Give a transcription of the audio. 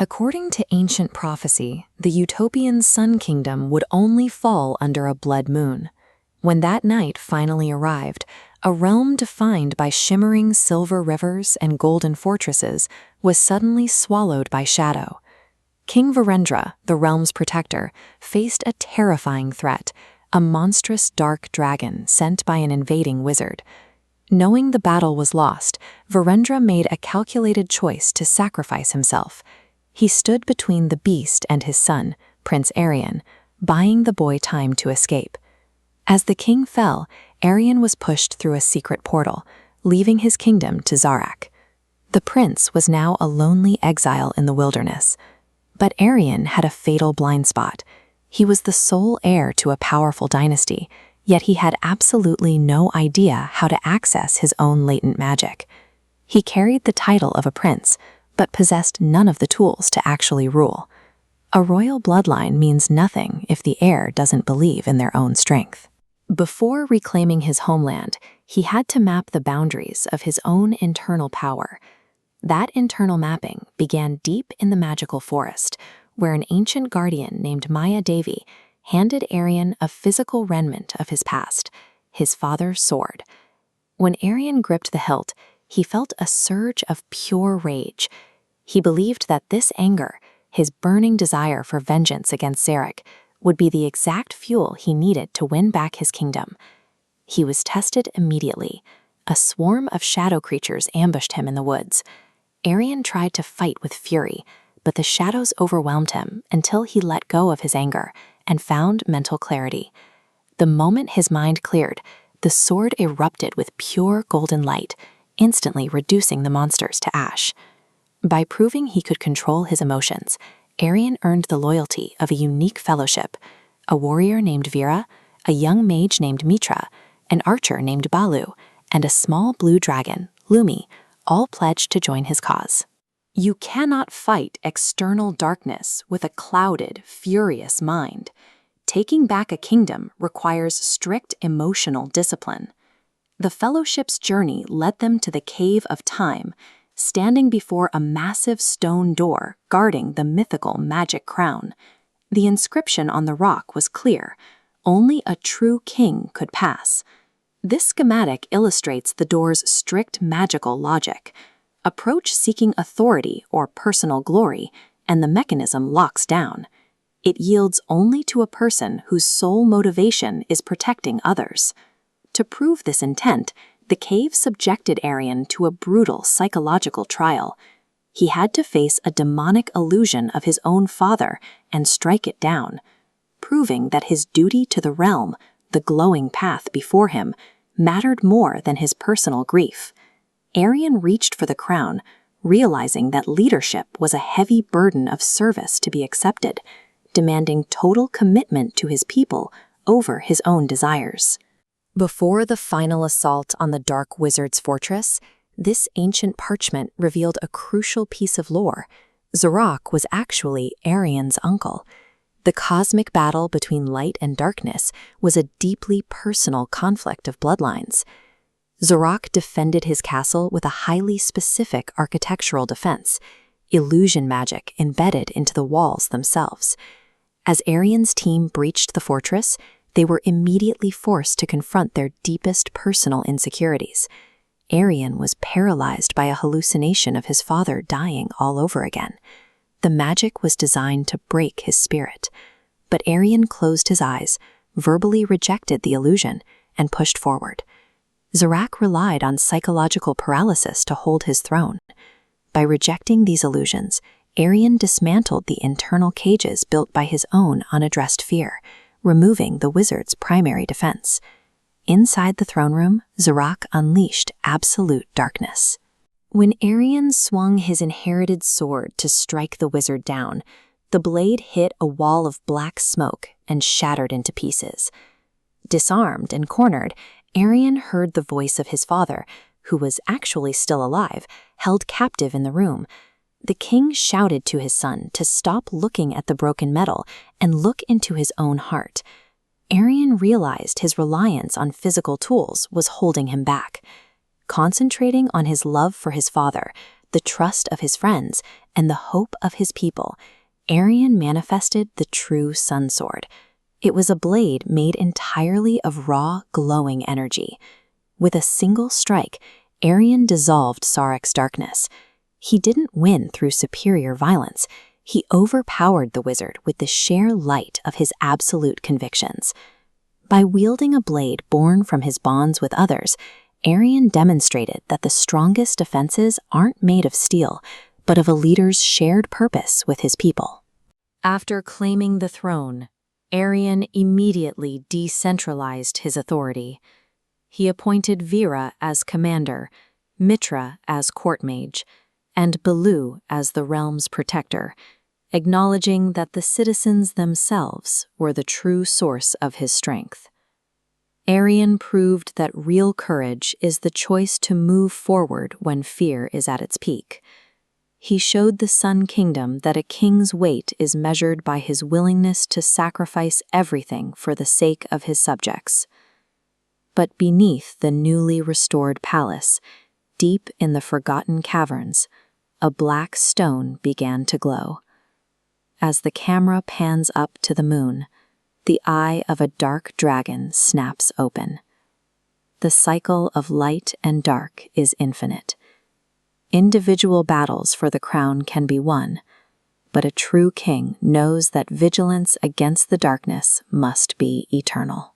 According to ancient prophecy, the utopian Sun Kingdom would only fall under a blood moon. When that night finally arrived, a realm defined by shimmering silver rivers and golden fortresses was suddenly swallowed by shadow. King Virendra, the realm's protector, faced a terrifying threat, a monstrous dark dragon sent by an invading wizard. Knowing the battle was lost, Virendra made a calculated choice to sacrifice himself. He stood between the beast and his son, Prince Aryan, buying the boy time to escape. As the king fell, Aryan was pushed through a secret portal, leaving his kingdom to Zarak. The prince was now a lonely exile in the wilderness. But Aryan had a fatal blind spot. He was the sole heir to a powerful dynasty, yet he had absolutely no idea how to access his own latent magic. He carried the title of a prince, but possessed none of the tools to actually rule. A royal bloodline means nothing if the heir doesn't believe in their own strength. Before reclaiming his homeland, he had to map the boundaries of his own internal power. That internal mapping began deep in the magical forest, where an ancient guardian named Maya Devi handed Aryan a physical remnant of his past, his father's sword. When Aryan gripped the hilt, he felt a surge of pure rage. He believed that this anger, his burning desire for vengeance against Zarak, would be the exact fuel he needed to win back his kingdom. He was tested immediately. A swarm of shadow creatures ambushed him in the woods. Aryan tried to fight with fury, but the shadows overwhelmed him until he let go of his anger and found mental clarity. The moment his mind cleared, the sword erupted with pure golden light, instantly reducing the monsters to ash. By proving he could control his emotions, Aryan earned the loyalty of a unique fellowship: a warrior named Veera, a young mage named Mitra, an archer named Balu, and a small blue dragon, Lumi, all pledged to join his cause. You cannot fight external darkness with a clouded, furious mind. Taking back a kingdom requires strict emotional discipline. The fellowship's journey led them to the Cave of Time, standing before a massive stone door guarding the mythical magic crown. The inscription on the rock was clear: only a true king could pass. This schematic illustrates the door's strict magical logic. Approach seeking authority or personal glory, and the mechanism locks down. It yields only to a person whose sole motivation is protecting others. To prove this intent, the cave subjected Aryan to a brutal psychological trial. He had to face a demonic illusion of his own father and strike it down, proving that his duty to the realm, the glowing path before him, mattered more than his personal grief. Aryan reached for the crown, realizing that leadership was a heavy burden of service to be accepted, demanding total commitment to his people over his own desires. Before the final assault on the Dark Wizard's fortress, this ancient parchment revealed a crucial piece of lore. Zarak was actually Aryan's uncle. The cosmic battle between light and darkness was a deeply personal conflict of bloodlines. Zarak defended his castle with a highly specific architectural defense, illusion magic embedded into the walls themselves. As Aryan's team breached the fortress, they were immediately forced to confront their deepest personal insecurities. Aryan was paralyzed by a hallucination of his father dying all over again. The magic was designed to break his spirit, but Aryan closed his eyes, verbally rejected the illusion, and pushed forward. Zarak relied on psychological paralysis to hold his throne. By rejecting these illusions, Aryan dismantled the internal cages built by his own unaddressed fear, removing the wizard's primary defense. Inside the throne room, Zarak unleashed absolute darkness. When Aryan swung his inherited sword to strike the wizard down, the blade hit a wall of black smoke and shattered into pieces. Disarmed and cornered, Aryan heard the voice of his father, who was actually still alive, held captive in the room. The king shouted to his son to stop looking at the broken metal and look into his own heart. Aryan realized his reliance on physical tools was holding him back. Concentrating on his love for his father, the trust of his friends, and the hope of his people, Arion manifested the true sun sword. It was a blade made entirely of raw, glowing energy. With a single strike, Arion dissolved Sarek's darkness. He didn't win through superior violence. He overpowered the wizard with the sheer light of his absolute convictions. By wielding a blade born from his bonds with others, Arion demonstrated that the strongest defenses aren't made of steel, but of a leader's shared purpose with his people. After claiming the throne, Arion immediately decentralized his authority. He appointed Vera as commander, Mitra as court mage, and Baloo as the realm's protector, acknowledging that the citizens themselves were the true source of his strength. Arion proved that real courage is the choice to move forward when fear is at its peak. He showed the Sun Kingdom that a king's weight is measured by his willingness to sacrifice everything for the sake of his subjects. But beneath the newly restored palace, deep in the forgotten caverns, a black stone began to glow. As the camera pans up to the moon, the eye of a dark dragon snaps open. The cycle of light and dark is infinite. Individual battles for the crown can be won, but a true king knows that vigilance against the darkness must be eternal.